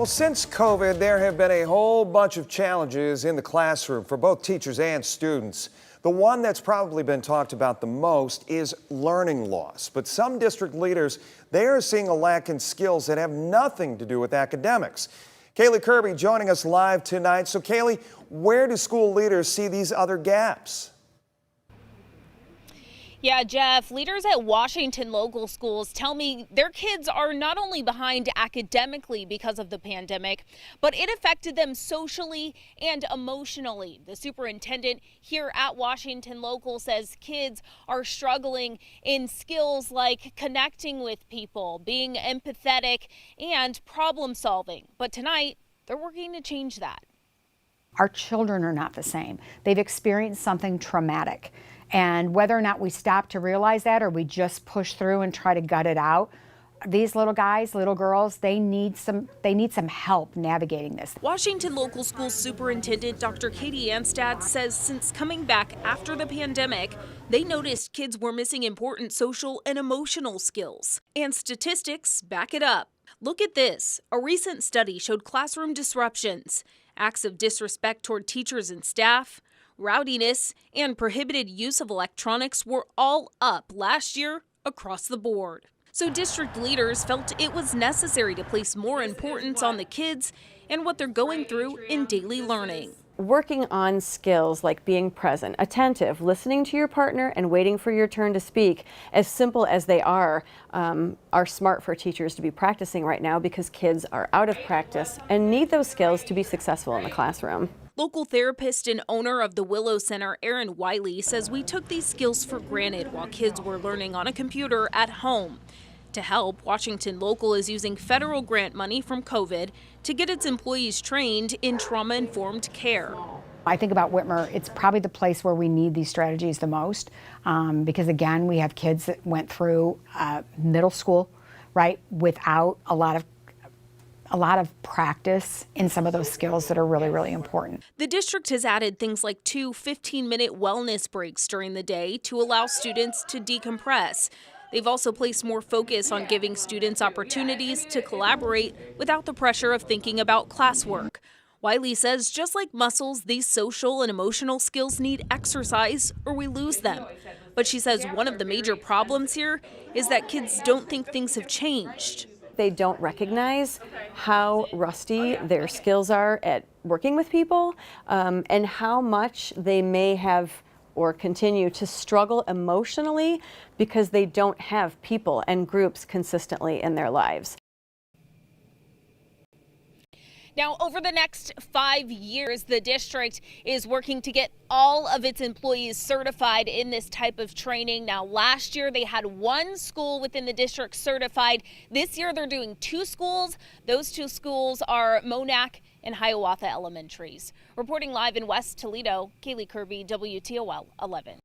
Well, since COVID, there have been a whole bunch of challenges in the classroom for both teachers and students. The one that's probably been talked about the most is learning loss. But some district leaders, they are seeing a lack in skills that have nothing to do with academics. Kaylee Kirby joining us live tonight. So Kaylee, where do school leaders see these other gaps? Yeah, Jeff, leaders at Washington local schools tell me their kids are not only behind academically because of the pandemic, but it affected them socially and emotionally. The superintendent here at Washington local says kids are struggling in skills like connecting with people, being empathetic, and problem solving. But tonight, they're working to change that. Our children are not the same. They've experienced something traumatic. And whether or not we stop to realize that or we just push through and try to gut it out, these little guys, little girls, they need some help navigating this. Washington local school superintendent Dr. Kadee Anstadt says since coming back after the pandemic, they noticed kids were missing important social and emotional skills. And statistics back it up. Look at this. A recent study showed classroom disruptions, acts of disrespect toward teachers and staff, rowdiness, and prohibited use of electronics were all up last year across the board. So district leaders felt it was necessary to place more importance on the kids and what they're going through in daily learning. Working on skills like being present, attentive, listening to your partner, and waiting for your turn to speak, as simple as they are smart for teachers to be practicing right now because kids are out of practice and need those skills to be successful in the classroom. Local therapist and owner of the Willow Center, Erin Wiley, says we took these skills for granted while kids were learning on a computer at home. To help, Washington Local is using federal grant money from COVID to get its employees trained in trauma-informed care. I think about Whitmer, it's probably the place where we need these strategies the most because, again, we have kids that went through middle school, right, without a lot of practice in some of those skills that are really, really important. The district has added things like 2 15-minute wellness breaks during the day to allow students to decompress. They've also placed more focus on giving students opportunities to collaborate without the pressure of thinking about classwork. Wiley says just like muscles, these social and emotional skills need exercise or we lose them. But she says one of the major problems here is that kids don't think things have changed. They don't recognize how rusty their skills are at working with people and how much they may have or continue to struggle emotionally because they don't have people and groups consistently in their lives. Now, over the next 5 years, the district is working to get all of its employees certified in this type of training. Now, last year they had 1 school within the district certified. This year they're doing 2 schools. Those 2 schools are Monac and Hiawatha Elementaries. Reporting live in West Toledo, Kaylee Kirby, WTOL 11.